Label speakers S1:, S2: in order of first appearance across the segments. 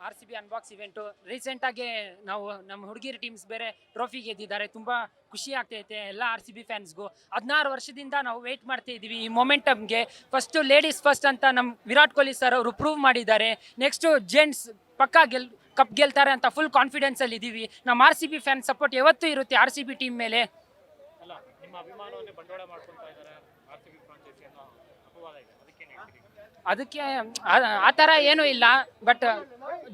S1: RCB unbox event ರೀಸೆಂಟಾಗಿ ನಾವು ನಮ್ಮ ಹುಡುಗಿರು ಟೀಮ್ಸ್ ಬೇರೆ ಟ್ರೋಫಿ ಗೆದ್ದಿದ್ದಾರೆ. ತುಂಬ ಖುಷಿ ಆಗ್ತೈತೆ ಎಲ್ಲ RCB ಫ್ಯಾನ್ಸ್ಗೂ. 16 ವರ್ಷದಿಂದ ನಾವು ವೆಯ್ಟ್ ಮಾಡ್ತಾ ಇದ್ದೀವಿ ಈ ಮೊಮೆಂಟಮ್ಗೆ. ಫಸ್ಟು ಲೇಡೀಸ್ ಫಸ್ಟ್ ಅಂತ ನಮ್ಮ ವಿರಾಟ್ ಕೊಹ್ಲಿ ಸರ್ ಅವರು ಪ್ರೂವ್ ಮಾಡಿದ್ದಾರೆ. ನೆಕ್ಸ್ಟು ಜೆಂಟ್ಸ್ ಪಕ್ಕಾ ಕಪ್ ಗೆಲ್ತಾರೆ ಅಂತ ಫುಲ್ ಕಾನ್ಫಿಡೆನ್ಸಲ್ಲಿ ಇದ್ದೀವಿ. ನಮ್ಮ RCB ಫ್ಯಾನ್ ಸಪೋರ್ಟ್ ಯಾವತ್ತೂ ಇರುತ್ತೆ RCB ಟೀಮ್ ಮೇಲೆ. ಅದಕ್ಕೆ ಆ ಥರ ಏನೂ ಇಲ್ಲ. ಬಟ್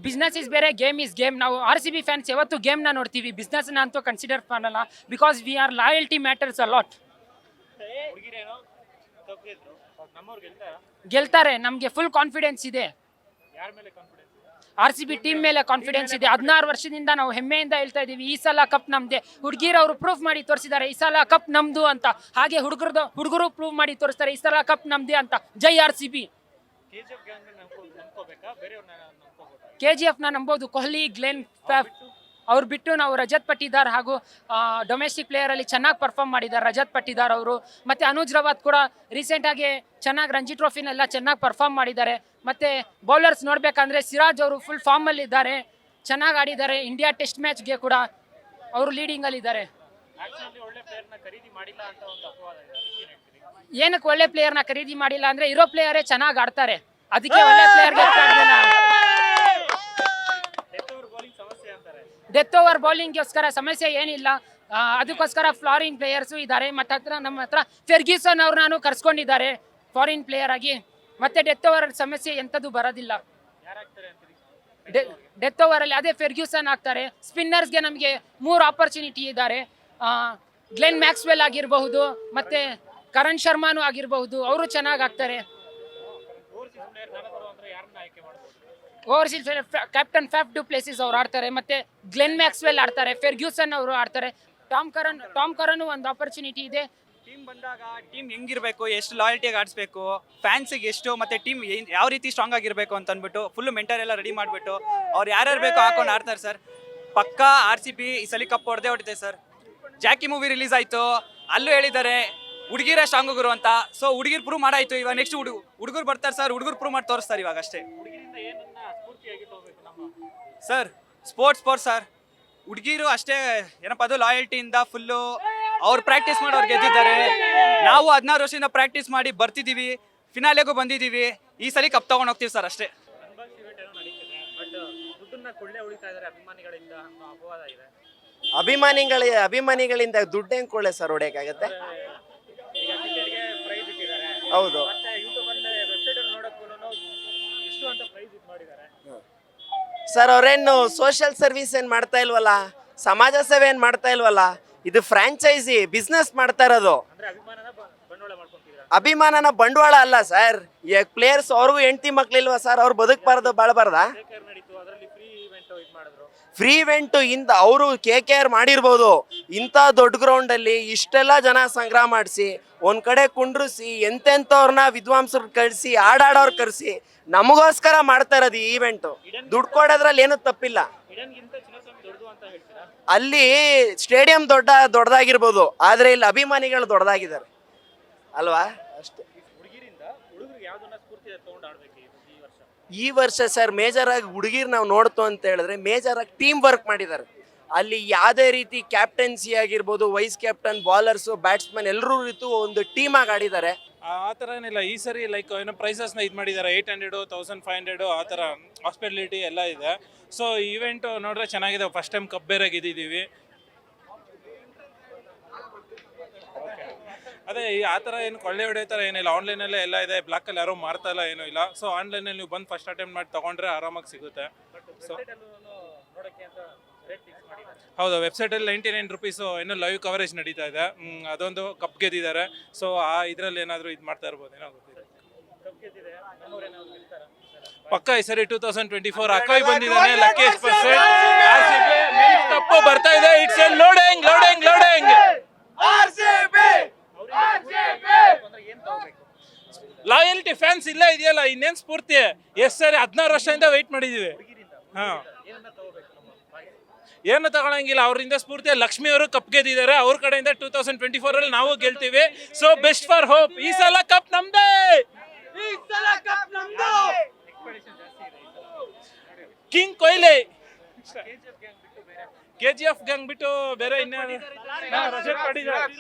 S1: ಬಿಸ್ನೆಸ್ ಇಸ್ ಬೇರೆ, ಗೇಮ್ ಇಸ್ ಗೇಮ್. ನಾವು RCB ಫ್ಯಾನ್ಸ್ ಯಾವತ್ತು ಗೇಮ್ನ ನೋಡ್ತೀವಿ, ಬಿಸ್ನೆಸ್ನ ಅಂತೂ ಕನ್ಸಿಡರ್ ಮಾಡಲ್ಲ. Because we are loyalty matters a lot. ಗೆಲ್ತಾರೆ, ನಮಗೆ ಫುಲ್ ಕಾನ್ಫಿಡೆನ್ಸ್ ಇದೆ. RCB ಟೀಮ್ ಮೇಲೆ ಕಾನ್ಫಿಡೆನ್ಸ್ ಇದೆ. 16 ವರ್ಷದಿಂದ ನಾವು ಹೆಮ್ಮೆಯಿಂದ ಹೇಳ್ತಾ ಇದ್ದೀವಿ ಈ ಸಲ ಕಪ್ ನಮ್ದೆ. ಹುಡುಗಿರವರು ಪ್ರೂಫ್ ಮಾಡಿ ತೋರಿಸಿದ್ದಾರೆ ಈ ಸಲ ಕಪ್ ನಮ್ದು ಅಂತ. ಹಾಗೆ ಹುಡುಗರು ಪ್ರೂವ್ ಮಾಡಿ ತೋರಿಸ್ತಾರೆ ಈ ಸಲ ಕಪ್ ನಮ್ದೆ ಅಂತ. ಜೈ RCB. KGF ನಂಬೋದು. ಕೊಹ್ಲಿ, ಗ್ಲೆನ್ ಫ್ಯಾಫ್ ಅವ್ರು ಬಿಟ್ಟು ನಾವು ರಜತ್ ಪಟ್ಟಿದಾರ್ ಹಾಗೂ ಡೊಮೆಸ್ಟಿಕ್ ಪ್ಲೇಯರಲ್ಲಿ ಚೆನ್ನಾಗಿ ಪರ್ಫಾರ್ಮ್ ಮಾಡಿದ್ದಾರೆ ರಜತ್ ಪಟ್ಟಿದಾರ್ ಅವರು. ಮತ್ತು ಅನುಜ್ ರವಾತ್ ಕೂಡ ರೀಸೆಂಟಾಗಿ ಚೆನ್ನಾಗಿ ರಂಜಿ ಟ್ರೋಫಿನೆಲ್ಲ ಚೆನ್ನಾಗಿ ಪರ್ಫಾರ್ಮ್ ಮಾಡಿದ್ದಾರೆ. ಮತ್ತು ಬೌಲರ್ಸ್ ನೋಡಬೇಕಂದ್ರೆ ಸಿರಾಜ್ ಅವರು ಫುಲ್ ಫಾರ್ಮಲ್ಲಿದ್ದಾರೆ, ಚೆನ್ನಾಗಿ ಆಡಿದ್ದಾರೆ. ಇಂಡಿಯಾ ಟೆಸ್ಟ್ ಮ್ಯಾಚ್ಗೆ ಕೂಡ ಅವರು ಲೀಡಿಂಗಲ್ಲಿದ್ದಾರೆ. ಏನಕ್ಕೆ ಒಳ್ಳೆ ಪ್ಲೇಯರ್ನ ಖರೀದಿ ಮಾಡಿಲ್ಲ ಅಂದರೆ ಇರೋ ಪ್ಲೇಯರೇ ಚೆನ್ನಾಗಿ ಆಡ್ತಾರೆ, ಅದಕ್ಕೆ ಒಳ್ಳೆ ಪ್ಲೇಯರ್ಗೆ ಡೆತ್ ಓವರ್ ಬೌಲಿಂಗ್ಗೋಸ್ಕರ ಸಮಸ್ಯೆ ಏನಿಲ್ಲ. ಅದಕ್ಕೋಸ್ಕರ ಫಾರಿನ್ ಪ್ಲೇಯರ್ಸು ಇದ್ದಾರೆ. ಮತ್ತು ನಮ್ಮ ಹತ್ರ ಫೆರ್ಗ್ಯೂಸನ್ ಅವ್ರು ನಾನು ಕರ್ಸ್ಕೊಂಡಿದ್ದಾರೆ ಫಾರಿನ್ ಪ್ಲೇಯರ್ ಆಗಿ. ಮತ್ತೆ ಡೆತ್ ಓವರ್ ಸಮಸ್ಯೆ ಎಂಥದ್ದು ಬರೋದಿಲ್ಲ. ಡೆತ್ ಓವರಲ್ಲಿ ಅದೇ ಫೆರ್ಗ್ಯೂಸನ್ ಆಗ್ತಾರೆ. ಸ್ಪಿನ್ನರ್ಸ್ಗೆ ನಮಗೆ 3 ಆಪರ್ಚುನಿಟಿ ಇದ್ದಾರೆ. ಗ್ಲೆನ್ ಮ್ಯಾಕ್ಸ್ವೆಲ್ ಆಗಿರಬಹುದು, ಮತ್ತು ಕರಣ್ ಶರ್ಮಾನು ಆಗಿರಬಹುದು, ಅವರು ಚೆನ್ನಾಗಿ ಆಗ್ತಾರೆ. ಓವರ್ಸೀಸ್ ಕ್ಯಾಪ್ಟನ್ ಫ್ಯಾಫ್ ಡು ಪ್ಲೇಸಿಸ್ ಅವ್ರು ಆಡ್ತಾರೆ, ಮತ್ತು ಗ್ಲೆನ್ ಮ್ಯಾಕ್ಸ್ವೆಲ್ ಆಡ್ತಾರೆ, ಫೆರ್ಗ್ಯೂಸನ್ ಅವರು ಆಡ್ತಾರೆ, ಟಾಮ್ ಕರನ್ ಒಂದು ಆಪರ್ಚುನಿಟಿ ಇದೆ.
S2: ಟೀಮ್ ಬಂದಾಗ ಟೀಮ್ ಹೆಂಗಿರಬೇಕು, ಎಷ್ಟು ಲಾಯಲ್ಟಿಯಾಗಿ ಆಡಿಸ್ಬೇಕು, ಫ್ಯಾನ್ಸಿಗೆ ಎಷ್ಟು, ಮತ್ತು ಟೀಮ್ ಯಾವ ರೀತಿ ಸ್ಟ್ರಾಂಗ್ ಆಗಿರಬೇಕು ಅಂತ ಅಂದ್ಬಿಟ್ಟು ಫುಲ್ಲು ಮೆಂಟರ್ ಎಲ್ಲ ರೆಡಿ ಮಾಡಿಬಿಟ್ಟು ಅವ್ರು ಯಾರ್ಯಾರು ಬೇಕೋ ಹಾಕೊಂಡು ಆಡ್ತಾರೆ ಸರ್. ಪಕ್ಕಾ RCB ಈ ಸಲ ಕಪ್ ಹೊಡೆದೇ ಸರ್. ಜಾಕಿ ಮೂವಿ ರಿಲೀಸ್ ಆಯಿತು, ಅಲ್ಲೂ ಹೇಳಿದ್ದಾರೆ ಹುಡುಗಿರೇ ಸ್ಟ್ರಾಂಗ್ ಗುರು ಅಂತ. ಸೊ ಹುಡುಗಿರು ಪ್ರೂವ್ ಮಾಡಾಯಿತು. ಇವಾಗ ನೆಕ್ಸ್ಟ್ ಹುಡುಗರು ಬರ್ತಾರೆ ಸರ್, ಹುಡುಗರು ಪ್ರೂವ್ ಮಾಡಿ ತೋರಿಸ್ತಾರೆ ಇವಾಗ ಅಷ್ಟೇ ಸರ್. ಸ್ಪೋರ್ಟ್ಸ್ ಸರ್, ಹುಡುಗಿರು ಅಷ್ಟೇ ಏನಪ್ಪ ಅದು ಲಾಯಲ್ಟಿಯಿಂದ ಫುಲ್ಲು ಅವ್ರು ಪ್ರಾಕ್ಟೀಸ್ ಮಾಡಿ ಅವ್ರು ಗೆದ್ದಿದ್ದಾರೆ. ನಾವು 16 ವರ್ಷದಿಂದ ಪ್ರಾಕ್ಟೀಸ್ ಮಾಡಿ ಬರ್ತಿದ್ದೀವಿ, ಫಿನಾಲೆಗೂ ಬಂದಿದ್ದೀವಿ. ಈ ಸಲ ಕಪ್ ತಗೊಂಡು ಹೋಗ್ತೀವಿ ಸರ್ ಅಷ್ಟೇ.
S3: ಅಭಿಮಾನಿಗಳಿಂದ ದುಡ್ಡು ಹೆಂಗೆ ಕೊಳ್ಳೆ ಸರ್ ಹೊಡೆಯೋಕ್ಕಾಗತ್ತೆ? ಹೌದು ಸರ್, ಅವ್ರೇನು ಸೋಷಿಯಲ್ ಸರ್ವಿಸ್ ಏನು ಮಾಡ್ತಾ ಇಲ್ವಲ್ಲ, ಸಮಾಜ ಸೇವೆ ಏನು ಮಾಡ್ತಾ ಇಲ್ವಲ್ಲ. ಇದು ಫ್ರಾಂಚೈಸಿ ಬಿಸ್ನೆಸ್ ಮಾಡ್ತಾ ಇರೋದು. ಅಭಿಮಾನನ ಬಂಡವಾಳ ಅಲ್ಲ ಸರ್. ಈಗ ಪ್ಲೇಯರ್ಸ್ ಅವ್ರಿಗೂ ಹೆಂಡತಿ ಮಕ್ಳಿಲ್ವಾ ಸರ್? ಅವ್ರು ಬದುಕಬಾರ್ದು ಬಾಳಬಾರ್ದ? ಫ್ರೀ ಇವೆಂಟು ಇಂದ ಅವರು KKR ಮಾಡಿರ್ಬೋದು. ಇಂಥ ದೊಡ್ಡ ಗ್ರೌಂಡಲ್ಲಿ ಇಷ್ಟೆಲ್ಲ ಜನ ಸಂಗ್ರಹ ಮಾಡಿಸಿ ಒಂದು ಕಡೆ ಕುಂಡ್ರಿಸಿ ಎಂತೆಂಥವ್ರನ್ನ ವಿದ್ವಾಂಸರು ಕಳಿಸಿ ಆಡಾಡೋರು ಕರೆಸಿ ನಮಗೋಸ್ಕರ ಮಾಡ್ತಾ ಇರೋದು ಈ ಈವೆಂಟು. ದುಡ್ಡು ಕೊಡೋದ್ರಲ್ಲಿ ಏನೂ ತಪ್ಪಿಲ್ಲ. ಅಲ್ಲಿ ಸ್ಟೇಡಿಯಂ ದೊಡ್ಡದಾಗಿರ್ಬೋದು, ಆದರೆ ಇಲ್ಲಿ ಅಭಿಮಾನಿಗಳು ದೊಡ್ಡದಾಗಿದ್ದಾರೆ ಅಲ್ವಾ? ಅಷ್ಟೇ. ಈ ವರ್ಷ ಸರ್ ಮೇಜರ್ ಆಗಿ ಹುಡುಗಿರು ನಾವು ನೋಡ್ತು ಅಂತ ಹೇಳಿದ್ರೆ ಮೇಜರ್ ಆಗಿ ಟೀಮ್ ವರ್ಕ್ ಮಾಡಿದ್ದಾರೆ. ಅಲ್ಲಿ ಯಾವುದೇ ರೀತಿ ಕ್ಯಾಪ್ಟನ್ಸಿ ಆಗಿರ್ಬೋದು, ವೈಸ್ ಕ್ಯಾಪ್ಟನ್, ಬಾಲರ್ಸು, ಬ್ಯಾಟ್ಸ್ಮನ್ ಎಲ್ಲರೂ ರೀತಿ ಒಂದು ಟೀಮ್ ಆಗಿ ಆಡಿದ್ದಾರೆ.
S4: ಆ ಥರ ಏನಿಲ್ಲ. ಈ ಸರಿ ಲೈಕ್ ಏನೋ ಪ್ರೈಸಸ್ನ ಇದು ಮಾಡಿದ್ದಾರೆ. 800, 1500 ಆ ಥರ ಹಾಸ್ಪಿಟಲಿಟಿ ಎಲ್ಲ ಇದೆ. ಸೊ ಈವೆಂಟು ನೋಡ್ರೆ ಚೆನ್ನಾಗಿದೆ. ಫಸ್ಟ್ ಟೈಮ್ ಕಪ್ ಬೇರೆ ಗೆದ್ದಿದ್ದೀವಿ. ಅದೇ ಆ ಥರ ಏನು ಕೊಳ್ಳೆ ಹೊಡೆಯೋ ಥರ ಏನಿಲ್ಲ. ಆನ್ಲೈನಲ್ಲೇ ಎಲ್ಲ ಇದೆ. ಬ್ಲಾಕಲ್ಲಿ ಯಾರೋ ಮಾರ್ತಾ ಇಲ್ಲ, ಏನೂ ಇಲ್ಲ. ಸೊ ಆನ್ಲೈನಲ್ಲಿ ನೀವು ಬಂದು ಫಸ್ಟ್ ಅಟೆಂಪ್ಟ್ ಮಾಡಿ ತೊಗೊಂಡ್ರೆ ಆರಾಮಾಗಿ ಸಿಗುತ್ತೆ. ಸೊ ಹೌದು, ವೆಬ್ಸೈಟಲ್ಲಿ 99 ರೂಪೀಸು ಏನೋ ಲೈವ್ ಕವರೇಜ್ ನಡೀತಾ ಇದೆ. ಅದೊಂದು ಕಪ್ ಗೆದ್ದಿದ್ದಾರೆ. ಸೊ ಆ ಇದರಲ್ಲಿ ಏನಾದರೂ ಇದು ಮಾಡ್ತಾ ಇರ್ಬೋದು, ಏನೋ ಗೊತ್ತಿದೆ. ಪಕ್ಕ ಈ ಸರಿ 2024 ಅಕಾಯ್ ಬಂದಿದ್ದಾನೆ. ಲಕ್ಕೇಶ್ ಪರ್ಸೆಂಟ್ ಕಪ್ಪು ಬರ್ತಾ ಇದೆ. It's A loading. Loyalty fans ಇಲ್ಲ ಇದೆಯಲ್ಲ, ಇನ್ನೇನು ಸ್ಫೂರ್ತಿ. ಎಷ್ಟು ಸರಿ 16 ವರ್ಷದಿಂದ ವೆಯ್ಟ್ ಮಾಡಿದ್ದೀವಿ. ಹಾಂ, ಏನು ತಗೊಳಂಗಿಲ್ಲ. ಅವರಿಂದ ಸ್ಫೂರ್ತಿ ಲಕ್ಷ್ಮಿ ಅವರು ಕಪ್ ಗೆದ್ದಿದ್ದಾರೆ. ಅವ್ರ ಕಡೆಯಿಂದ 2024 ನಾವು ಗೆಲ್ತೀವಿ. So best for hope. ಈ ಸಲ ಕಪ್ ನಮ್ದೇ. ಕಿಂಗ್ ಕೊಹ್ಲಿ. KGF ಗ್ಯಾಂಗ್ ಬಿಟ್ಟು ಬೇರೆ ಇನ್ಯಾರು? ರಜತ್ ಪಾಟಿದಾರ್,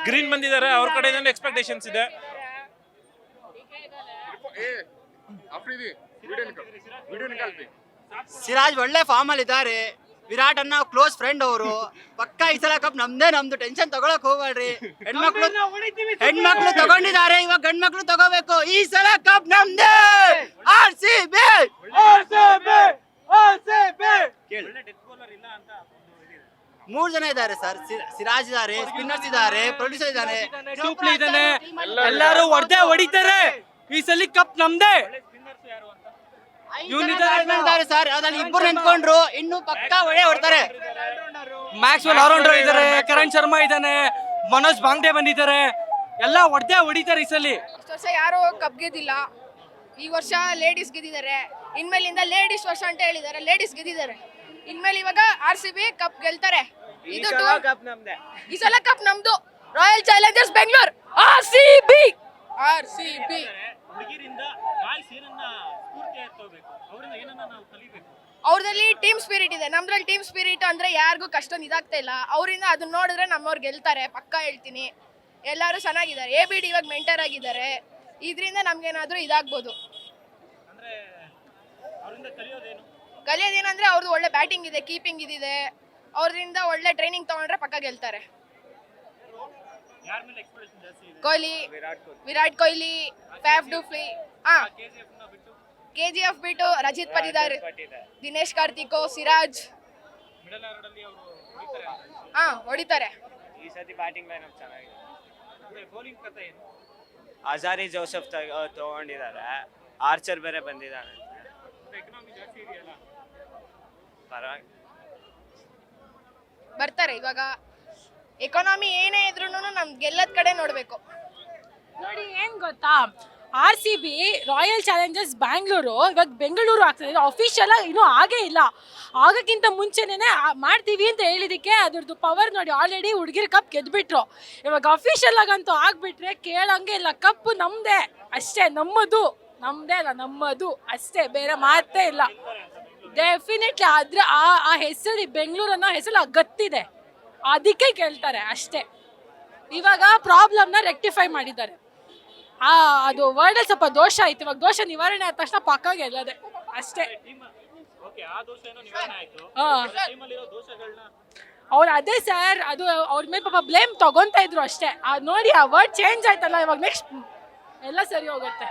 S4: ಗ್ರೀನ್ ಬಂದಿದ್ದಾರೆ. ಅವ್ರ ಕಡೆಯಿಂದ ಎಕ್ಸ್ಪೆಕ್ಟೇಷನ್ಸ್ ಇದೆ.
S5: ಸಿರಾಜ್ ಒಳ್ಳೆ ಫಾರ್ಮ್ ಅಲ್ಲಿ ಇದ್ದಾರೆ. ವಿರಾಟ್ ಅನ್ನ ಕ್ಲೋಸ್ ಫ್ರೆಂಡ್ ಅವರು. ಪಕ್ಕ ಈ ಸಲ ಕಪ್ ನಮ್ದು. ಟೆನ್ಷನ್ ತಗೊಳಕ್ ಹೋಗ್ಬೇಡ್ರಿ. ಹೆಣ್ಮಕ್ಳು ತಗೊಂಡಿದ್ದಾರೆ, ಇವಾಗ ಗಂಡ್ ಮಕ್ಳು ತಗೋಬೇಕು. ಈ ಸಲ ಕಪ್ ನಮ್ದೇ. RCB. ಮೂರ್ ಜನ ಇದ್ದಾರೆ ಸರ್. ಸಿರಾಜ್ ಇದ್ದಾರೆ, ಸ್ಪಿನ್ನರ್ಸ್ ಇದ್ದಾರೆ, ಪ್ರೊಡ್ಯೂಸರ್ ಇದ್ದಾರೆ,
S6: ಎಲ್ಲರೂ ಹೊಡಿತಾರೆ. ಈ ಸಲ ಕಪ್ ನಮ್ದೇ.
S5: ಇದ್ದಾರೆ ಸರ್. ಅದ್ರಲ್ಲಿ ಇಬ್ಬರು ನಿಂತ್ಕೊಂಡ್ರು, ಇನ್ನು ಪಕ್ಕ ಒಳ್ಳೆ ಹೊಡ್ತಾರೆ.
S6: ಮ್ಯಾಕ್ಸ್ವೆಲ್ ಆಲ್ರೌಂಡರ್ ಇದ್ದಾರೆ, ಕರಣ್ ಶರ್ಮಾ ಇದ್ದಾನೆ, ಮನೋಜ್ ಬಾಂಗ್ಡೆ ಬಂದಿದ್ದಾರೆ. ಎಲ್ಲ ಹೊಡಿತಾರೆ ಈ ಸಲ.
S7: ಇಷ್ಟು ವರ್ಷ ಯಾರು ಕಪ್ ಗೆದ್ದಿಲ್ಲ. ಈ ವರ್ಷ ಲೇಡೀಸ್ ಗೆದ್ದಿದ್ದಾರೆ. ಇನ್ಮೇಲಿಂದ ಲೇಡೀಸ್ ವರ್ಷ ಅಂತ ಹೇಳಿದ್ದಾರೆ, ಲೇಡೀಸ್ ಗೆದ್ದಿದ್ದಾರೆ. ಇನ್ಮೇಲೆ ಇವಾಗ RCB ಕಪ್ ಗೆಲ್ತಾರೆ. ಇದು ಈ ಸಲ ಕಪ್ ನಮ್ದು. Royal Challengers Bengaluru. RCB. ಅವ್ರದಲ್ಲಿ ಟೀಮ್ ಸ್ಪಿರಿಟ್ ಇದೆ, ನಮ್ದ್ರಲ್ಲಿ ಟೀಮ್ ಸ್ಪಿರಿಟ್ ಅಂದ್ರೆ ಯಾರಿಗೂ ಕಷ್ಟೊಂದು ಇದಾಗ್ತಾ ಇಲ್ಲ. ಅವರಿಂದ ಅದನ್ನ ನೋಡಿದ್ರೆ ನಮ್ಮವ್ರು ಗೆಲ್ತಾರೆ, ಪಕ್ಕ ಹೇಳ್ತೀನಿ. ಎಲ್ಲರೂ ಚೆನ್ನಾಗಿದ್ದಾರೆ. ABD ಇವಾಗ ಮೆಂಟರ್ ಆಗಿದ್ದಾರೆ. ಇದರಿಂದ ನಮ್ಗೇನಾದ್ರೂ ಇದಾಗ್ಬೋದು. ಕಲಿಯೋದೇನಂದ್ರೆ ಅವ್ರದ್ದು ಒಳ್ಳೆ ಬ್ಯಾಟಿಂಗ್ ಇದೆ, ಕೀಪಿಂಗ್ ಇದಿದೆ. ಅವ್ರಿಂದ ಒಳ್ಳೆ ಟ್ರೈನಿಂಗ್ ತಗೊಂಡ್ರೆ ಪಕ್ಕ ಗೆಲ್ತಾರೆ. ಕೊಹ್ಲಿ, ವಿರಾಟ್ ಕೊಹ್ಲಿ, ಫ್ಯಾಫ್ ಡುಪ್ಲಿ. KGF ಬಿಟ್ಟು ರಜಿತ್ ಪಾಟಿದಾರ್, ದಿನೇಶ್ ಕಾರ್ತಿಕೋ, ಸಿರಾಜ್ ಹೊಡಿತಾರೆ.
S2: ಈ ಸತಿ ಬ್ಯಾಟಿಂಗ್ ಲೈನ್ ಅಪ್ ಚೆನ್ನಾಗಿದೆ. ಅಜಾರಿ ಜೋಸೆಫ್ ತಗೊಂಡಿದ್ದಾರೆ. ಆರ್ಚರ್ ಬೇರೆ ಬಂದಿದ್ದಾನೆ.
S7: ಬರ್ತಾರೆ. ಇವಾಗ ಎಕಾನಮಿ ಏನೇ ಇದ್ರೂ ನಮ್ ಗೆಲ್ಲದ ಕಡೆ ನೋಡ್ಬೇಕು.
S8: ನೋಡಿ ಏನ್ ಗೊತ್ತಾ, RCB ರಾಯಲ್ ಚಾಲೆಂಜರ್ಸ್ ಬ್ಯಾಂಗ್ಳೂರು ಇವಾಗ ಬೆಂಗಳೂರು ಆಗ್ತದೆ. ಇದು ಅಫಿಷಿಯಲ್ ಆಗಿ ಇನ್ನೂ ಆಗೇ ಇಲ್ಲ. ಆಗಕ್ಕಿಂತ ಮುಂಚೆನೇ ಮಾಡ್ತೀವಿ ಅಂತ ಹೇಳಿದಕ್ಕೆ ಅದ್ರದ್ದು ಪವರ್ ನೋಡಿ. ಆಲ್ರೆಡಿ ಹುಡುಗಿರ್ ಕಪ್ ಗೆದ್ಬಿಟ್ರು. ಇವಾಗ ಅಫಿಷಿಯಲ್ ಆಗಂತೂ ಆಗ್ಬಿಟ್ರೆ ಕೇಳಂಗೆ ಇಲ್ಲ. ಕಪ್ ನಮ್ದೇ ಅಷ್ಟೇ, ನಮ್ಮದು. ನಮ್ದೇ ಅಲ್ಲ, ನಮ್ಮದು ಅಷ್ಟೇ, ಬೇರೆ ಮಾತೇ ಇಲ್ಲ. ಡೆಫಿನೆಟ್ಲಿ ಆದ್ರೆ ಆ ಹೆಸರು ಬೆಂಗಳೂರು ಅನ್ನೋ ಹೆಸರು ಗತ್ತಿದೆ, ಅದಕ್ಕೆ ಕೇಳ್ತಾರೆ ಅಷ್ಟೇ. ಇವಾಗ ಪ್ರಾಬ್ಲಮ್ನ ರೆಕ್ಟಿಫೈ ಮಾಡಿದ್ದಾರೆ. ಅದು ವರ್ಡ್ ಸ್ವಲ್ಪ ದೋಷ ಆಯ್ತು. ಇವಾಗ ದೋಷ ನಿವಾರಣೆ ಆದ ತಕ್ಷಣ ಪಕ್ಕ ಗೆಲ್ಲದೆ ಅಷ್ಟೇ. ಅವ್ರು ಅದೇ ಸರ್, ಅದು ಅವ್ರ ಮೇಲೆ ಪಾಪ ಬ್ಲೇಮ್ ತಗೊಂತಾ ಇದ್ರು ಅಷ್ಟೇ. ನೋಡಿ ಆ ವರ್ಡ್ ಚೇಂಜ್ ಆಯ್ತಲ್ಲ, ಇವಾಗ ನೆಕ್ಸ್ಟ್ ಎಲ್ಲ ಸರಿ ಹೋಗುತ್ತೆ.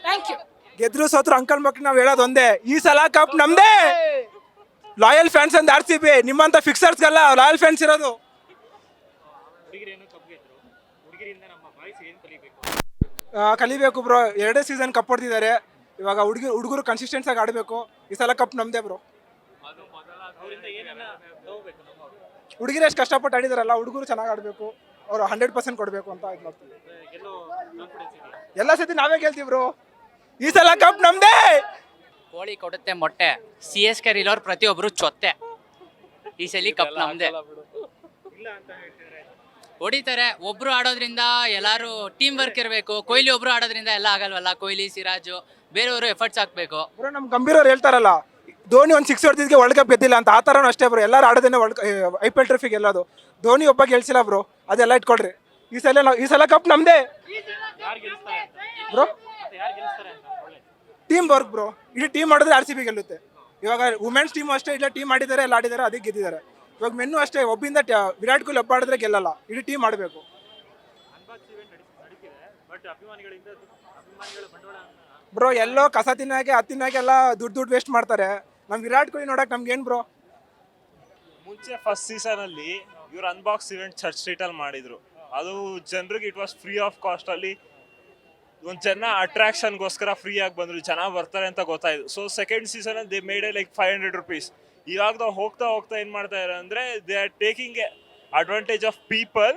S8: Thank you.
S9: ಗೆದ್ರು ಸೋತ್ರು ಅಂಕಲ್ ಮಕ್ಳು ನಾವು ಹೇಳೋದು ಒಂದೇ, ಈ ಸಲ ಕಪ್ ನಮ್ದೇ. ಲಾಯಲ್ ಫ್ಯಾನ್ಸ್ ಅಂದ್ RCB. ನಿಮ್ಮಂತ ಫಿಕ್ಸರ್ಸ್ಗೆಲ್ಲ ಲಾಯಲ್ ಫ್ಯಾನ್ಸ್ ಇರೋದು. ಕಲಿಬೇಕು ಬ್ರೋ. 2 season cup ಹೊಡ್ತಿದ್ದಾರೆ. ಇವಾಗ ಹುಡುಗರು ಕನ್ಸಿಸ್ಟೆನ್ಸ್ ಆಗಿ ಆಡಬೇಕು. ಈ ಸಲ ಕಪ್ ನಮ್ದೇ ಬ್ರೋ. ಹುಡುಗಿರು ಎಷ್ಟು ಕಷ್ಟಪಟ್ಟು ಆಡಿದಾರಲ್ಲ, ಹುಡುಗರು ಚೆನ್ನಾಗಿ ಆಡಬೇಕು. ಅವ್ರು 100% ಕೊಡಬೇಕು ಅಂತ ಇದು ಮಾಡ್ತೀವಿ. ಎಲ್ಲ ಸತಿ ನಾವೇ ಗೆಲ್ತೀವಿ ಬ್ರೋ. ಈ ಸಲ ಕಪ್ ನಮ್ದೇ.
S10: ಕೋಳಿ ಕೊಡುತ್ತೆ ಮೊಟ್ಟೆ, CSK ಇರೋರು ಪ್ರತಿಯೊಬ್ರು ಚೊತ್ತೆ. ಈ ಸಲ ಕಪ್ ನಮ್ದೇ. ಹೊಡಿತಾರೆ. ಒಬ್ರು ಆಡೋದ್ರಿಂದ ಎಲ್ಲಾರು ಟೀಮ್ ವರ್ಕ್ ಇರಬೇಕು. ಕೊಹ್ಲಿ ಒಬ್ರು ಆಡೋದ್ರಿಂದ ಎಲ್ಲ ಆಗಲ್ವಲ್ಲ. ಕೊಹ್ಲಿ, ಸಿರಾಜು, ಬೇರೆಯವರು ಎಫರ್ಟ್ಸ್ ಹಾಕ್ಬೇಕು.
S9: ಬ್ರೋ ನಮ್ಮ ಗಂಭೀರ್ ಅವ್ರು ಹೇಳ್ತಾರಲ್ಲ, ಧೋನಿ ಒಂದು 6 ಹೊಡೆದಿದ್ಕೆ ವರ್ಲ್ಡ್ ಕಪ್ ಗೆದ್ದಿಲ್ಲ ಅಂತ. ಆ ಥರನೂ ಅಷ್ಟೇ ಬ್ರೋ. ಎಲ್ಲರೂ ಆಡೋದೇನೆ IPL ಟ್ರೋಫಿ ಗೆಲ್ಲೋದು. ಧೋನಿ ಒಬ್ಬ ಗೆಲ್ಸಿಲ್ಲ ಬ್ರೋ. ಅದೆಲ್ಲ ಇಟ್ಕೊಳ್ರಿ. ಈ ಸಲ ಕಪ್ ನಮ್ದೇ ಬ್ರೋ. Team work bro. ಇಡೀ ಟೀಮ್ ಮಾಡಿದ್ರೆ RCB ಗೆಲ್ಲುತ್ತೆ. ಇವಾಗ ವುಮೆನ್ಸ್ ಟೀಮ್ ಅಷ್ಟೇ ಇಲ್ಲ, ಟೀಮ್ ಮಾಡಿದ್ದಾರೆ, ಎಲ್ಲ ಆಡಿದ್ದಾರೆ, ಅದಕ್ಕೆ ಗೆದ್ದಿದ್ದಾರೆ. ಇವಾಗ ಮೆನ್ನು ಅಷ್ಟೇ, ಒಬ್ಬಿಂದ ವಿರಾಟ್ ಕೊಹ್ಲಿ ಒಬ್ಬ ಆಡಿದ್ರೆ ಗೆಲ್ಲಲ್ಲ. ಇಡೀ ಟೀಮ್ ಮಾಡಬೇಕು ಬ್ರೋ. ಎಲ್ಲೋ ಕಸ ತಿನ್ನಾಗೆ ಎಲ್ಲ ದುಡ್ಡು ವೇಸ್ಟ್ ಮಾಡ್ತಾರೆ. ನಮ್ಮ ವಿರಾಟ್ ಕೊಹ್ಲಿ ನೋಡಕ್ ನಮ್ಗೆ ಏನು ಬ್ರೋ.
S11: ಮುಂಚೆ ಫಸ್ಟ್ ಸೀಸನ್ ಅಲ್ಲಿ ಇವ್ರು ಅನ್ಬಾಕ್ಸ್ ಇವೆಂಟ್ ಚರ್ಚ್ ಸ್ಟ್ರೀಟ್ ಅಲ್ಲಿ ಮಾಡಿದ್ರು. ಅದು ಜನರಿಗೆ it was free of cost. ಅಲ್ಲಿ ಒಂದು ಜನ ಅಟ್ರಾಕ್ಷನ್ಗೋಸ್ಕರ ಫ್ರೀ ಆಗಿ ಬಂದ್ರು, ಜನ ಬರ್ತಾರೆ ಅಂತ ಗೊತ್ತಾಯ್ತು. So second season they made like 500 rupees. ಇವಾಗ ಹೋಗ್ತಾ ಏನು ಮಾಡ್ತಾ ಇದ್ದಾರೆ ಅಂದರೆ they are taking advantage of people.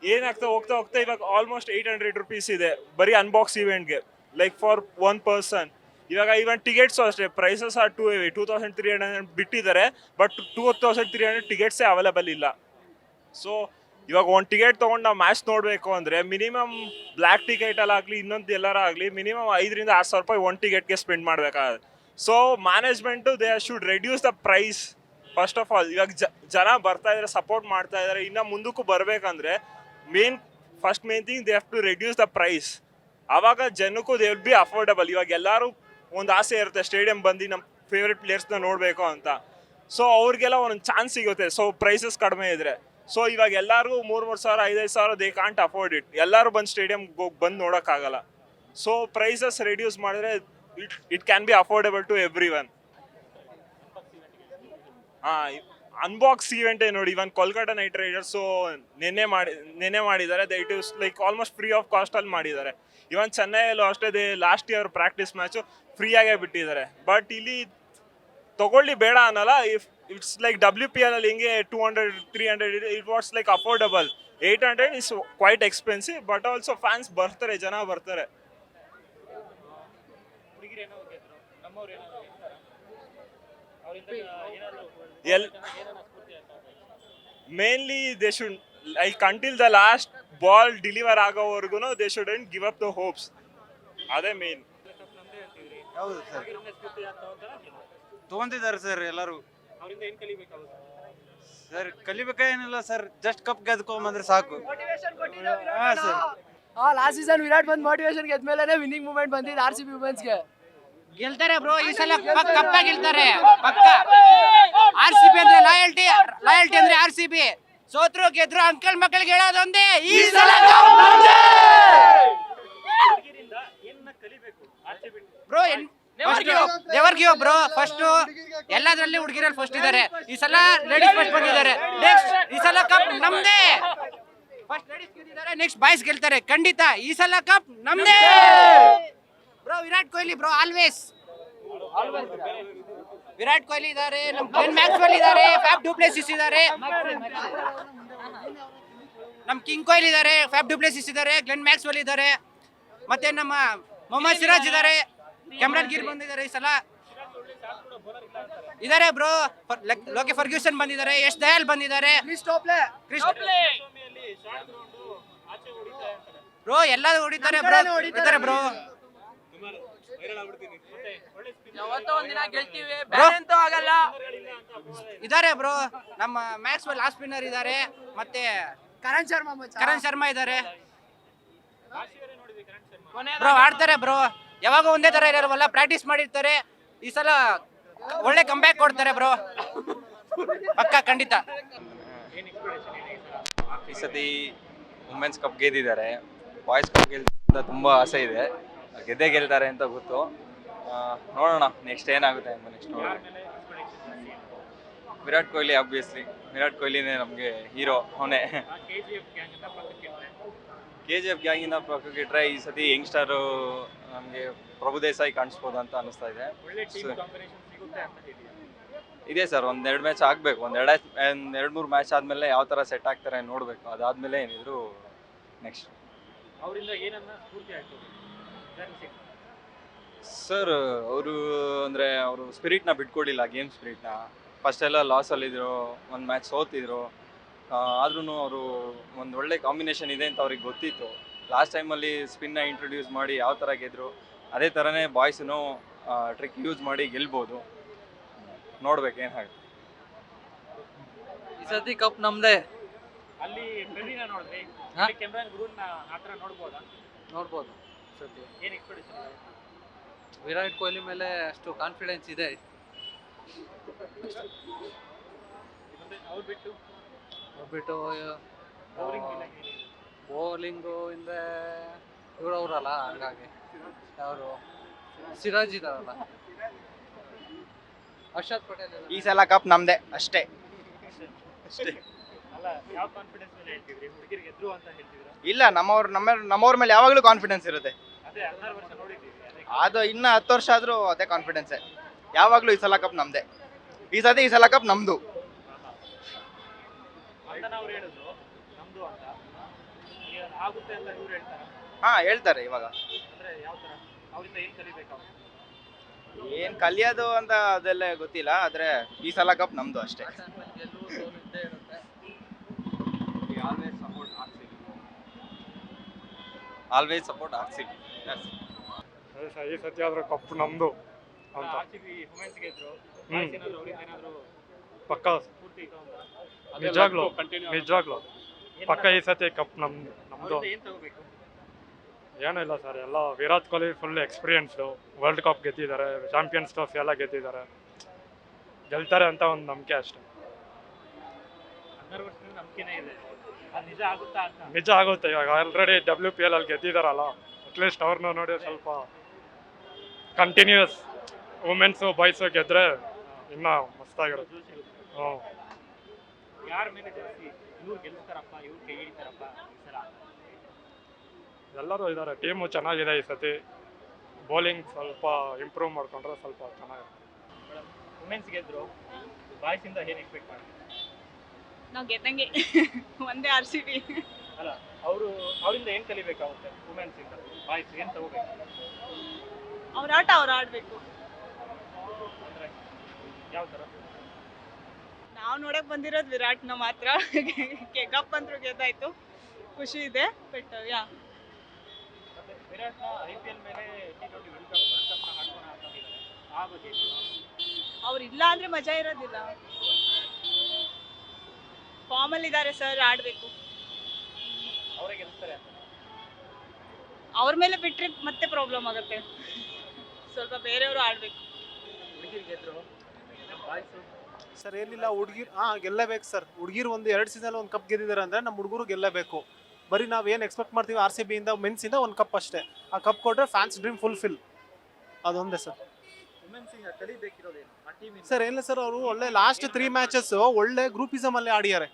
S11: ಏನಾಗ್ತಾ ಹೋಗ್ತಾ ಇವಾಗ ಆಲ್ಮೋಸ್ಟ್ 800 rupees ಇದೆ ಬರೀ ಅನ್ಬಾಕ್ಸ್ ಇವೆಂಟ್ಗೆ, ಲೈಕ್ ಫಾರ್ 1 person. ಇವಾಗ ಈವನ್ ಟಿಕೆಟ್ಸು ಅಷ್ಟೇ, ಪ್ರೈಸಸ್ ಆರ್ 2300 ಬಿಟ್ಟಿದ್ದಾರೆ, ಬಟ್ 2300 ಟಿಕೆಟ್ಸೇ ಅವೈಲೇಬಲ್ ಇಲ್ಲ. ಸೊ ಇವಾಗ ಒಂದು ಟಿಕೆಟ್ ತೊಗೊಂಡು ನಾವು ಮ್ಯಾಚ್ ನೋಡಬೇಕು ಅಂದರೆ ಮಿನಿಮಮ್ ಬ್ಲ್ಯಾಕ್ ಟಿಕೆಟಲ್ಲಾಗಲಿ ಇನ್ನೊಂದು ಎಲ್ಲಾರ ಆಗಲಿ ಮಿನಿಮಮ್ 5,000 to 6,000 ರೂಪಾಯಿ ಒಂದು ಟಿಕೆಟ್ಗೆ ಸ್ಪೆಂಡ್ ಮಾಡಬೇಕಾಗುತ್ತೆ. So management they should reduce the price first of all. ಇವಾಗ ಜನ ಬರ್ತಾ ಇದ್ದಾರೆ, ಸಪೋರ್ಟ್ ಮಾಡ್ತಾ ಇದ್ದಾರೆ, ಇನ್ನು ಮುಂದಕ್ಕೂ ಬರಬೇಕಂದ್ರೆ main thing they have to reduce the price. ಆವಾಗ ಜನಕ್ಕೂ ದೇ ವಿಲ್ ಬಿ ಅಫೋರ್ಡಬಲ್. ಇವಾಗ ಎಲ್ಲರೂ ಒಂದು ಆಸೆ ಇರುತ್ತೆ ಸ್ಟೇಡಿಯಂ ಬಂದು ನಮ್ಮ ಫೇವ್ರೆಟ್ ಪ್ಲೇಯರ್ಸ್ನ ನೋಡಬೇಕು ಅಂತ. ಸೊ ಅವ್ರಿಗೆಲ್ಲ ಒಂದೊಂದು ಚಾನ್ಸ್ ಸಿಗುತ್ತೆ. ಸೊ ಪ್ರೈಸಸ್ ಕಡಿಮೆ ಇದ್ರೆ. ಸೊ ಇವಾಗ ಎಲ್ಲರಿಗೂ 3,000 5,000 ದೇ ಕಾಂಟ್ ಅಫೋರ್ಡ್ ಇಟ್. ಎಲ್ಲರೂ ಬಂದು ಸ್ಟೇಡಿಯಂಗೆ ಹೋಗಿ ಬಂದು ನೋಡೋಕ್ಕಾಗಲ್ಲ. ಸೊ ಪ್ರೈಸಸ್ ರೆಡ್ಯೂಸ್ ಮಾಡಿದ್ರೆ it can be affordable to everyone. Unbox ಈವೆಂಟೇ ನೋಡಿ, ಇವನ್ ಕೋಲ್ಕತ್ತಾ ನೈಟ್ ರೈಡರ್ಸು ನೆನ್ನೆ ಮಾಡಿದ್ದಾರೆ. It is like almost free of ಕಾಸ್ಟಲ್ಲಿ ಮಾಡಿದ್ದಾರೆ. ಇವನ್ ಚೆನ್ನೈಯಲ್ಲೂ ಅಷ್ಟೇ ಲಾಸ್ಟ್ ಇಯರ್ ಪ್ರಾಕ್ಟೀಸ್ ಮ್ಯಾಚು ಫ್ರೀಯಾಗೇ ಬಿಟ್ಟಿದ್ದಾರೆ. ಬಟ್ ಇಲ್ಲಿ ತಗೊಳ್ಳಿ ಬೇಡ ಅನ್ನಲ್ಲ. ಇಟ್ಸ್ ಲೈಕ್ WPL ಅಲ್ಲಿ ಹಿಂಗೆ 200-300 it was like affordable. 800 is quite expensive, but also fans ಬರ್ತಾರೆ, ಜನ ಬರ್ತಾರೆ. Mainly they should like until the last ball deliver ಆಗೋವರೆಗೂ they shouldn't give up the hopes. ಅದೇ ಮೇನ್.
S5: ಹೌದು ಸರ್, ತೊಗೊಂತಿದ್ದಾರೆ ಸರ್ ಎಲ್ಲರೂ. ಸರ್ ಕಲಿಬೇಕೇನಿಲ್ಲ ಸರ್, ಜಸ್ಟ್ ಕಪ್ ಗೆದ್ಕೊಂಬಂದ್ರೆ ಸಾಕು. ಹಾ ಸರ್,
S6: ಲಾಸ್ಟ್ ಸೀಸನ್ ವಿರಾಟ್ ಬಂದ್ ಮೋಟಿವೇಶನ್ ಗೆದ್ಮೇಲೆ ವಿನ್ನಿಂಗ್ ಮೂಮೆಂಟ್ ಬಂದಿದ್ದು RCB ವುಮೆನ್ಸ್ಗೆ.
S5: ಗೆಲ್ತಾರೆ ಬ್ರೋ ಈ ಸಲ, ಕಪ್ಪ ಗೆಲ್ತಾರೆ ಪಕ್ಕ. RCB ಅಂದ್ರೆ ಲಾಯಲ್ಟಿ ಅಂದ್ರೆ RCB. ಸೋತ್ರು ಗೆದ್ರು ಅಂಕಲ್ ಮಕ್ಕಳಿಗೆ ಹೇಳೋದೊಂದೇ, ಈ ಸಲ bro never give up bro. First ಎಲ್ಲದರಲ್ಲಿ ಹುಡುಗಿರಲ್ಲಿ ಫಸ್ಟ್ ಇದ್ದಾರೆ. ಈ ಸಲ ಲೇಡೀಸ್ ಫಸ್ಟ್ ಬಂದಿದ್ದಾರೆ. ನೆಕ್ಸ್ಟ್ ಈ ಸಲ ಕಪ್ ನಮ್ದೇ. ಫಸ್ಟ್ ಲೇಡೀಸ್ ಗೆದ್ದಿದ್ದಾರೆ, ನೆಕ್ಸ್ಟ್ ಬಾಯ್ಸ್ ಗೆಲ್ತಾರೆ ಖಂಡಿತ. ಈ ಸಲ ಕಪ್ ನಮ್ದೇ bro. Virat Kohli bro, always Virat Kohli ಇದ್ದಾರೆ, ನಮ್ಮ ಗ್ಲೆನ್ ಮ್ಯಾಕ್ಸ್ವೆಲ್ ಇದ್ದಾರೆ, ಫ್ಯಾಬ್ ಡುಪ್ಲೆಸಿಸ್ ಇದ್ದಾರೆ, ನಮ್ಮ ಕಿಂಗ್ ಕೊಹ್ಲಿ ಇದ್ದಾರೆ, ಫ್ಯಾಬ್ ಡುಪ್ಲೆಸಿಸ್ ಇದ್ದಾರೆ, ಗ್ಲೆನ್ ಮ್ಯಾಕ್ಸ್ವೆಲ್ ಇದ್ದಾರೆ, ಮತ್ತೆ ನಮ್ಮ ಮೊಹಮ್ಮದ್ ಸಿರಾಜ್ ಇದ್ದಾರೆ, ಕ್ಯಾಮ್ರನ್ ಗಿರ್ ಬಂದಿದ್ದಾರೆ. ಈ ಸಲ ಇದ್ದಾರೆ ಬ್ರೋ. ಲೋಕೆ ಫರ್ಗ್ಯೂಸನ್ ಬಂದಿದ್ದಾರೆ, ಯಶ್ ದಯಾಲ್ ಬಂದಿದ್ದಾರೆ ಬ್ರೋ. ಎಲ್ಲ ಹೊಡಿತಾರೆ ಬ್ರೋ. ಇದಾರೆ ಬ್ರೋ. ನಮ್ಮ ಮ್ಯಾಕ್ಸ್ವೆಲ್ ಲಾಸ್ಟ್ ಸ್ಪಿನ್ನರ್ ಇದ್ದಾರೆ, ಮತ್ತೆ ಕರಣ್ ಶರ್ಮಾ ಇದ್ದಾರೆ ಬ್ರೋ. ಆಡ್ತಾರೆ ಬ್ರೋ, ಯಾವಾಗ ಒಂದೇ ತರ ಇರೋಲ್ಲ, ಪ್ರಾಕ್ಟೀಸ್ ಮಾಡಿರ್ತಾರೆ. ಈ ಸಲ ಒಳ್ಳೆ ಕಂಬ್ಯಾಕ್ ಕೊಡ್ತಾರೆ ಬ್ರೋ, ಪಕ್ಕ ಖಂಡಿತ.
S12: ಈ ಸತಿ ವುಮೆನ್ಸ್ ಕಪ್ ಗೆದ್ದಿದ್ದಾರೆ. ಬಾಯ್ಸ್ ಕಪ್ ಗೆಲ್ತ ತುಂಬ ಆಸೆ ಇದೆ, ಗೆದ್ದೇ ಗೆಲ್ತಾರೆ ಅಂತ ಗೊತ್ತು. ನೋಡೋಣ ನೆಕ್ಸ್ಟ್ ಏನಾಗುತ್ತೆ ಅಂತ. ನೆಕ್ಸ್ಟ್ ನೋಡೋಣ. ವಿರಾಟ್ ಕೊಹ್ಲಿ, ಆಬ್ವಿಯಸ್ಲಿ ವಿರಾಟ್ ಕೊಹ್ಲಿನೇ ನಮಗೆ ಹೀರೋ. ಅವನೇ KGF ಗ್ಯಾಂಗಿಂದ ಪಕ್ಕಕ್ಕೆ ಇಟ್ಟರೆ ಈ ಸತಿ ಯಂಗ್ಸ್ಟರು ನಮಗೆ ಪ್ರಭು ದೇಸಾಯಿ ಕಾಣಿಸ್ಬೋದು ಅಂತ ಅನಿಸ್ತಾ ಇದೆ. ಇದೆ ಸರ್, ಒಂದೆರಡು ಮ್ಯಾಚ್ ಆಗಬೇಕು. ಒಂದೆರಡು ಮೂರು ಮ್ಯಾಚ್ ಆದಮೇಲೆ ಯಾವ ಥರ ಸೆಟ್ ಆಗ್ತಾರೆ ನೋಡಬೇಕು. ಅದಾದಮೇಲೆ ಏನಿದ್ರು ನೆಕ್ಸ್ಟ್. ಸರ್ ಅವರು ಅಂದರೆ ಅವರು ಸ್ಪಿರಿಟ್ನ ಬಿಟ್ಕೊಡಿಲ್ಲ, ಗೇಮ್ ಸ್ಪಿರಿಟ್ನ. ಫಸ್ಟೆಲ್ಲ ಲಾಸಲ್ಲಿದ್ದರು, ಒಂದು ಮ್ಯಾಚ್ ಸೋತಿದ್ರು. ಆದ್ರೂ ಅವರು ಒಂದು ಒಳ್ಳೆ ಕಾಂಬಿನೇಷನ್ ಇದೆ ಅಂತ ಅವ್ರಿಗೆ ಗೊತ್ತಿತ್ತು. ಲಾಸ್ಟ್ ಟೈಮಲ್ಲಿ ಸ್ಪಿನ್ನ ಇಂಟ್ರೊಡ್ಯೂಸ್ ಮಾಡಿ ಯಾವ ಥರ ಗೆದ್ರು, ಅದೇ ಥರನೇ ಬಾಯ್ಸೂ ಟ್ರಿಕ್ ಯೂಸ್ ಮಾಡಿ ಗೆಲ್ಬೋದು. ನೋಡ್ಬೇಕು ಏನಾಗುತ್ತೆ.
S6: ಈ ಸತಿ ಕಪ್ ನಮ್ದೇ.
S1: ಅಲ್ಲಿ ನೋಡಿದ್ರಿ,
S6: ನೋಡ್ಬೋದು ಸತಿ. ವಿರಾಟ್ ಕೊಹ್ಲಿ ಮೇಲೆ ಅಷ್ಟು ಕಾನ್ಫಿಡೆನ್ಸ್ ಇದೆ. ಬಿಟ್ಟು ಬೌಲಿಂಗು ಇಂದ್ರೆ ಇವ್ರವ್ರಲ್ಲ, ಹಂಗಾಗಿ ಅವರು ಸಿರಾಜ್ ಇದಾರಲ್ಲ, ಹರ್ಷದ್ ಪಟೇಲ್.
S5: ಈ ಸಲ ಕಪ್ ನಮ್ದೇ ಅಷ್ಟೇ. ಇಲ್ಲ, ನಮ್ಮವ್ರ ಮೇಲೆ ಯಾವಾಗಲೂ ಕಾನ್ಫಿಡೆನ್ಸ್ ಇರುತ್ತೆ. ಅದು ಇನ್ನ 10 ವರ್ಷ ಆದ್ರೂ ಅದೇ ಕಾನ್ಫಿಡೆನ್ಸೇ ಯಾವಾಗಲೂ. ಈ ಸಲ ಕಪ್ ನಮ್ದೇ. ಈ ಸಲ ಕಪ್ ನಮ್ದು. ಹಾ, ಹೇಳ್ತಾರೆ ಇವಾಗ. ಏನ್ ಕಲಿಯೋದು ಅಂತ ಅದೆಲ್ಲ ಗೊತ್ತಿಲ್ಲ, ಆದ್ರೆ ಈ ಸಲ ಕಪ್ ನಮ್ದು ಅಷ್ಟೇ.
S12: Always support R C B.
S9: ಈ ಸತಿ ಆದ್ರೆ ಕಪ್ ನಮ್ದು ಅಂತ ಪಕ್ಕ ನಿಜವಾಗ್ಲು ಪಕ್ಕ ಈ ಸತಿ ಕಪ್ ನಮ್ದು ಏನೂ ಇಲ್ಲ ಸರ್. ಎಲ್ಲ Virat Kohli full experienced, world cup ಗೆದ್ದಿದ್ದಾರೆ, ಚಾಂಪಿಯನ್ಸ್ ಟ್ರೋಫಿ ಎಲ್ಲ ಗೆದ್ದಿದ್ದಾರೆ, ಗೆಲ್ತಾರೆ ಅಂತ ಒಂದು ನಂಬಿಕೆ ಅಷ್ಟೇ. ನಿಜ ಆಗುತ್ತೆ. ಇವಾಗ ಆಲ್ರೆಡಿ WPL ಅಲ್ಲಿ ಗೆದ್ದಿದಾರಲ್ಲ, ಅಟ್ಲೀಸ್ಟ್ ಅವ್ರನ್ನ ನೋಡಿ ಸ್ವಲ್ಪ ಕಂಟಿನ್ಯೂಸ್ ವುಮೆನ್ಸು ಬಾಯ್ಸು ಗೆದ್ರೆ ಇನ್ನೂ ಮಸ್ತಾಗಿರುತ್ತೆ. ಹ್ಞೂ ಎಲ್ಲರೂ ಇದ್ದಾರೆ. ಟೀಮು ಚೆನ್ನಾಗಿದೆ ಈ ಸತಿ. ಬೌಲಿಂಗ್ ಸ್ವಲ್ಪ ಇಂಪ್ರೂವ್ ಮಾಡ್ಕೊಂಡ್ರೆ ಸ್ವಲ್ಪ ಚೆನ್ನಾಗಿರುತ್ತೆ.
S2: ವುಮೆನ್ಸ್ ಗೆದ್ರು, ಬಾಯ್ಸ್ ಇಂದ ಏನು ಎಕ್ಸ್ಪೆಕ್ಟ್ ಮಾಡಿ?
S8: ನಾವು ಗೆದ್ದಂಗೆ ಒಂದೇ RCB.
S2: ಅಲ್ಲ, ಅವರಿಂದ ಏನು ಕಲಿಬೇಕಾಗುತ್ತೆ? ವುಮೆನ್ಸ್ ಇಂದ ಬಾಯ್ಸ್ ಏನು ತಗೋಬೇಕು?
S8: ಅವ್ರ ಆಟ ಅವ್ರು ಆಡಬೇಕು.
S2: ಯಾವ ಥರ?
S8: ನಾವು ನೋಡಕ್ ಬಂದಿರೋದು ವಿರಾಟ್ನ ಮಾತ್ರ. ಕಪ್ ಅಂತೂ ಗೆದ್ದಾಯ್ತು, ಖುಷಿ ಇದೆ. ಬಟ್
S2: ವಿರಾಟ್ನ IPL ಮೇಲೆ T20 ವರ್ಲ್ಡ್ ಕಪ್ನ ಹಾಕೋಣ ಅಂತಂದಿದ್ದಾರೆ. ಆ ಬಗ್ಗೆ
S8: ಅವ್ರು ಇಲ್ಲ ಅಂದ್ರೆ ಮಜಾ ಇರೋದಿಲ್ಲ. ಫಾರ್ಮಲ್ಲಿ ಇದ್ದಾರೆ ಸರ್, ಆಡಬೇಕು.
S2: ಅವರೇ ಗೆಲ್ತಾರೆ ಅಂತ
S8: ಅವ್ರ ಮೇಲೆ ಬಿಟ್ಟರೆ ಮತ್ತೆ ಪ್ರಾಬ್ಲಮ್ ಆಗುತ್ತೆ. ಸ್ವಲ್ಪ ಬೇರೆಯವರು ಆಡಬೇಕು.
S2: ಹುಡುಗಿರು ಗೆದ್ರು, ಬಾಯ್ಸು
S9: ಸರ್ ಏನಿಲ್ಲ, ಹುಡುಗಿರು ಗೆಲ್ಲಬೇಕು ಸರ್. ಹುಡುಗಿರು ಒಂದು 2 ಸೀಸನ್ ಒಂದು ಕಪ್ ಗೆದ್ದಿದ್ದಾರೆ ಅಂದರೆ ನಮ್ಮ ಹುಡುಗರು ಗೆಲ್ಲಬೇಕು. ಬರೀ ನಾವು ಏನು ಎಕ್ಸ್ಪೆಕ್ಟ್ ಮಾಡ್ತೀವಿ RCB ಇಂದ ಮೆನ್ಸಿಂದ ಒಂದು ಕಪ್ ಅಷ್ಟೇ. ಆ ಕಪ್ ಕೊಟ್ಟರೆ ಫ್ಯಾನ್ಸ್ ಡ್ರೀಮ್ ಫುಲ್ಫಿಲ್, ಅದೊಂದೇ ಸರ್.
S2: ವುಮೆನ್ಸಿಗೆ ಕಲಿಬೇಕಿರೋದೇನು ಆ ಟೀಮಿಂದ?
S9: ಸರ್ ಏನಿಲ್ಲ ಸರ್, ಅವರು ಒಳ್ಳೆ ಲಾಸ್ಟ್ 3 ಮ್ಯಾಚಸ್ ಒಳ್ಳೆ ಗ್ರೂಪಿಸಮ್ ಅಲ್ಲಿ ಆಡಿದ್ದಾರೆ.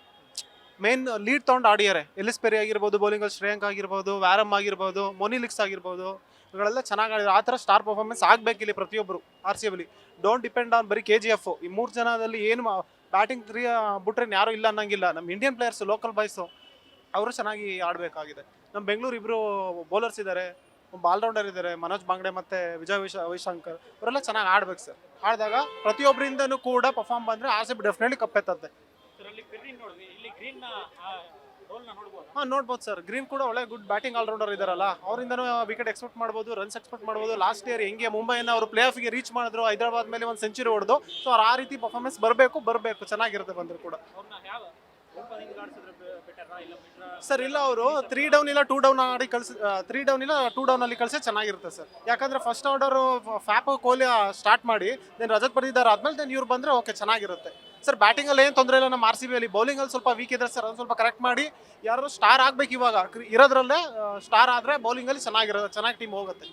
S9: ಮೇನ್ ಲೀಡ್ ತೊಗೊಂಡು ಆಡಿದ್ದಾರೆ. ಎಲಿಸ್ ಪೆರಿ ಆಗಿರ್ಬೋದು, ಬೌಲಿಂಗಲ್ಲಿ ಶ್ರೇಯಾಂಕ್ ಆಗಿರ್ಬೋದು, ವ್ಯಾರಮ್ ಆಗಿರ್ಬೋದು, ಮೊನಿಲಿಕ್ಸ್ ಆಗಿರ್ಬೋದು, ಇವುಗಳೆಲ್ಲ ಚೆನ್ನಾಗಿ ಆಡಿದ್ದಾರೆ. ಆ ಥರ ಸ್ಟಾರ್ ಪರ್ಫಾರ್ಮೆನ್ಸ್ ಆಗಬೇಕಿಲ್ಲಿ ಪ್ರತಿಯೊಬ್ಬರು RCB. ಡೋಂಟ್ ಡಿಪೆಂಡ್ ಆನ್ ಬರೀ KGF. ಈ 3 ಜನದಲ್ಲಿ ಏನು ಬ್ಯಾಟಿಂಗ್ ಬಿಟ್ರೆ ಯಾರು ಇಲ್ಲ ಅನ್ನಂಗಿಲ್ಲ. ನಮ್ಮ ಇಂಡಿಯನ್ ಪ್ಲೇಯರ್ಸ್, ಲೋಕಲ್ ಬಾಯ್ಸು ಅವರು ಚೆನ್ನಾಗಿ ಆಡಬೇಕಾಗಿದೆ. ನಮ್ಮ ಬೆಂಗಳೂರು ಇಬ್ಬರು ಬೌಲರ್ಸ್ ಇದ್ದಾರೆ, ಆಲ್ರೌಂಡರ್ ಇದ್ದಾರೆ, ಮನೋಜ್ ಬಾಂಗ್ಡೆ ಮತ್ತು ವಿಜಯ್ ವೈಶಂಕರ್. ಅವರೆಲ್ಲ ಚೆನ್ನಾಗಿ ಆಡ್ಬೇಕು ಸರ್. ಆಡಿದಾಗ ಪ್ರತಿಯೊಬ್ಬರಿಂದನೂ ಕೂಡ ಪರ್ಫಾರ್ಮ್ ಬಂದರೆ RCB ಡೆಫಿನೆಟ್ಲಿ ಕಪ್ಪೆತ್ತದೆ. ನೋಡ್ಬೋದು ಸರ್. ಗ್ರೀನ್ ಕೂಡ ಒಳ್ಳೆ ಗುಡ್ ಬ್ಯಾಟಿಂಗ್ ಆಲ್ರೌಂಡರ್ ಇದಾರಲ್ಲ, ಅವರಿಂದನೂ ವಿಕೆಟ್ ಎಕ್ಸ್ಪೆಕ್ಟ್ ಮಾಡ್ಬೋದು, ರನ್ಸ್ ಎಕ್ಸ್ಪೆಕ್ಟ್ ಮಾಡ್ಬೋದು. ಲಾಸ್ಟ್ ಇಯರ್ ಹೆಂಗೆ ಮುಂಬೈನ ಅವರು ಪ್ಲೇ ಆಫ್ಗೆ ರೀಚ್ ಮಾಡಿದ್ರು, ಹೈದರಾಬಾದ್ ಮೇಲೆ ಒಂದು ಸೆಂಚುರಿ ಹೊಡೆದು. ಸೊ ಅವ್ರು ಆ ರೀತಿ ಪರ್ಫಾರ್ಮೆನ್ಸ್ ಬರಬೇಕು ಚೆನ್ನಾಗಿರುತ್ತೆ ಬಂದರೂ ಕೂಡ. ಸರ್ ಇಲ್ಲ, ಅವರು 3 ಡೌನ್ ಇಲ್ಲ 2 ಡೌನ್ ಆಡಿ ಕಳಿಸಿ 3 ಡೌನ್ ಇಲ್ಲ 2 ಡೌನ್ ಅಲ್ಲಿ ಕಳಿಸಿ ಚೆನ್ನಾಗಿರುತ್ತೆ ಸರ್. ಯಾಕಂದ್ರೆ ಫಸ್ಟ್ ಆರ್ಡರು ಫ್ಯಾಪ್ ಕೊಹ್ಲಿ ಸ್ಟಾರ್ಟ್ ಮಾಡಿ ದೆನ್ ರಜತ್ ಪಡಿದಾರ್ ಆದ್ಮೇಲೆ ದೆನ್ ಇವ್ರು ಬಂದರೆ ಓಕೆ ಚೆನ್ನಾಗಿರುತ್ತೆ ಸರ್. ಬ್ಯಾಟಿಂಗಲ್ಲಿ ಏನು ತೊಂದರೆ ಇಲ್ಲ ನಮ್ಮ RCB ಅಲ್ಲಿ. ಬೌಲಿಂಗಲ್ಲಿ ಸ್ವಲ್ಪ ವೀಕ್ ಇದ್ದಾರೆ ಸರ್, ಅದನ್ನು ಸ್ವಲ್ಪ ಕರೆಕ್ಟ್ ಮಾಡಿ ಯಾರು ಸ್ಟಾರ್ ಆಗಬೇಕು. ಇವಾಗ ಇರೋದ್ರಲ್ಲೇ ಸ್ಟಾರ್ ಆದರೆ ಬೌಲಿಂಗಲ್ಲಿ ಚೆನ್ನಾಗಿ ಟೀಮ್ ಹೋಗುತ್ತೆ.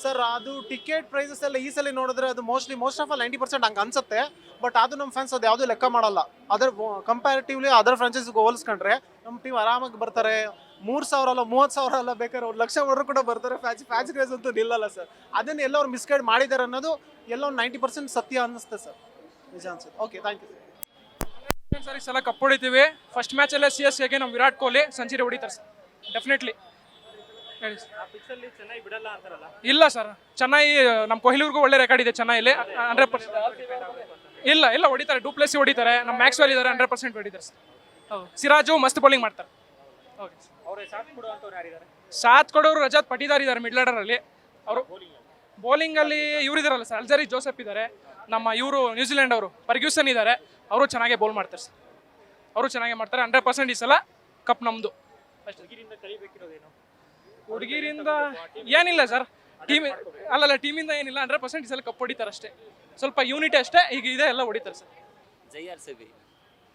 S9: ಸರ್ ಅದು ಟಿಕೆಟ್ ಪ್ರೈಸಸ್ ಎಲ್ಲ ಈ ಸಲ ನೋಡಿದ್ರೆ ಅದು ಮೋಸ್ಟ್ ಆಫ್ ಆಲ್ 90% ಹಂಗೆ ಅನ್ಸುತ್ತೆ. ಬಟ್ ಅದು ನಮ್ಮ ಫ್ಯಾನ್ಸ್ ಅದು ಯಾವುದೂ ಲೆಕ್ಕ ಮಾಡಲ್ಲ. ಅದರ್ ಕಂಪ್ಯಾರಿಟಿವ್ಲಿ ಅದರ್ ಫ್ರಾಂಚೈಸಿಗೆ ಹೋಲಿಸ್ಕೊಂಡ್ರೆ ನಮ್ಮ ಟೀಮ್ ಆರಾಮಾಗಿ ಬರ್ತಾರೆ. 3,000 ಅಲ್ಲ 30,000 ಅಲ್ಲ, ಬೇಕಾದ್ರೆ 1,00,000 ಹೊರರು ಕೂಡ ಬರ್ತಾರೆ. ಫ್ಯಾನ್ಸ್ ಕ್ರೇಜ್ ಅಂತೂ ನಿಲ್ಲಲ್ಲ ಸರ್. ಅದನ್ನು ಎಲ್ಲ ಅವ್ರು ಮಿಸ್ಗೈಡ್ ಮಾಡಿದ್ದಾರೆ ಅನ್ನೋದು ಎಲ್ಲ ಒಂದು 90% ಸತ್ಯ ಅನ್ನಿಸುತ್ತೆ ಸರ್. ನಿಜ ಅನ್ಸುತ್ತೆ. Okay, thank you
S13: sir. ಈ ಸಲ ಕಪ್ ಹೊಡಿತೀವಿ. ಫಸ್ಟ್ ಮ್ಯಾಚಲ್ಲೇ CSKಗೆ ನಮ್ಮ ವಿರಾಟ್ ಕೊಹ್ಲಿ ಸೆಂಚುರಿ ಹೊಡಿತಾರೆ ಸರ್, ಡೆಫಿನೆಟ್ಲಿ. ಹೇಳಿ ಸರ್.
S2: ಚೆನ್ನಾಗಿ ಬಿಡಲ್ಲ ಅಂತಾರಲ್ಲ?
S13: ಇಲ್ಲ ಸರ್, ಚೆನ್ನಾಗಿ ನಮ್ಮ ಕೊಹ್ಲಿವ್ರಿಗೂ ಒಳ್ಳೆ ರೆಕಾರ್ಡ್ ಇದೆ ಚೆನ್ನೈಲಿ. 100% ಇಲ್ಲ ಹೊಡಿತಾರೆ. ಡೂಪ್ಲೆಸಿ ಹೊಡಿತಾರೆ, ನಮ್ಮ ಮ್ಯಾಕ್ಸ್ವೆಲ್ ಇದ್ದಾರೆ, 100% ಹೊಡಿತಾರೆ ಸರ್. ಹೌದು, ಸಿರಾಜು ಮಸ್ತ್ ಬೌಲಿಂಗ್ ಮಾಡ್ತಾರೆ. Okay sir. ಸಾಥ್ ಕೊಡೋರು ರಜತ್ ಪಟಿದಾರ್ ಇದ್ದಾರೆ ಮಿಡ್ಲ್ ಆರ್ಡರಲ್ಲಿ. ಅವರು ಬೌಲಿಂಗಲ್ಲಿ ಇವ್ರು ಇದಾರಲ್ಲ ಸರ್, ಅಲ್ಜರಿ ಜೋಸೆಫ್ ಇದ್ದಾರೆ. ನಮ್ಮ ಇವರು ನ್ಯೂಜಿಲೆಂಡ್ ಅವರು ಫರ್ಗ್ಯೂಸನ್ ಇದ್ದಾರೆ, ಅವರು ಚೆನ್ನಾಗೇ ಬೌಲ್ ಮಾಡ್ತಾರೆ ಸರ್. ಅವರು ಚೆನ್ನಾಗೇ ಮಾಡ್ತಾರೆ. 100% ಈ ಸಲ ಕಪ್ ನಮ್ಮದು. ಹುಡುಗಿರಿಂದ ಏನಿಲ್ಲ ಸರ್, ಟೀಮಿಂದ ಏನಿಲ್ಲ. 100% ಈ ಸಲ ಕಪ್ ಹೊಡಿತಾರೆ ಅಷ್ಟೇ. ಸ್ವಲ್ಪ ಯೂನಿಟಿ ಅಷ್ಟೇ ಈಗ ಇದೆ, ಎಲ್ಲ ಹೊಡಿತಾರೆ ಸರ್.
S14: ಜೈ RCB.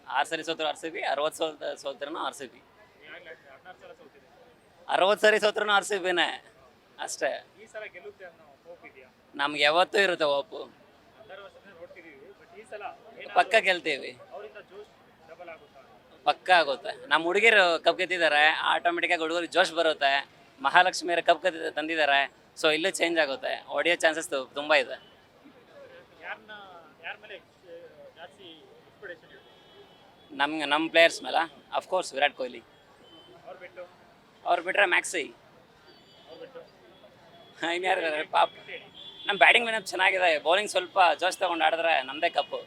S14: 6 ಸರಿ ಸೋತರು RCB, 60 ಸೋತ್ರನು RCB. 60 ಸರಿ ಸೋತ್ರನು RCBನೇ ಅಷ್ಟೇ. ನಮ್ಗೆ ಯಾವತ್ತೂ ಇರುತ್ತೆ ಹೋಪು. ಪಕ್ಕ ಗೆಲ್ತೀವಿ, ಪಕ್ಕ ಆಗುತ್ತೆ. ನಮ್ಮ ಹುಡುಗಿರು ಕಪ್ ಗೆದ್ದಿದ್ದಾರೆ, ಆಟೋಮೆಟಿಕ್ಕಾಗಿ ಹುಡುಗರಿಗೆ ಜೋಶ್ ಬರುತ್ತೆ. ಮಹಾಲಕ್ಷ್ಮಿಯರ ಕಪ್ ತಂದಿದ್ದಾರೆ. ಸೊ ಇಲ್ಲೂ ಚೇಂಜ್ ಆಗುತ್ತೆ, ಹೊಡೆಯೋ ಚಾನ್ಸಸ್ ತುಂಬ ಇದೆ. ನಮ್ಮ ಪ್ಲೇಯರ್ಸ್ ಮೇಲೆ ಅಫ್ಕೋರ್ಸ್ ವಿರಾಟ್ ಕೊಹ್ಲಿ. ಅವ್ರು ಬಿಟ್ಟರೆ ಮ್ಯಾಕ್ಸಿ. ಇನ್ಯಾರು ಪಾಪ. ನಮ್ಮ ಬ್ಯಾಟಿಂಗ್ ಲೈನಪ್ ಚೆನ್ನಾಗಿದೆ, ಬೌಲಿಂಗ್ ಸ್ವಲ್ಪ ಜೋಶ್ ತೊಗೊಂಡು ಆಡಿದ್ರೆ ನಮ್ಮದೇ ಕಪ್ಪು.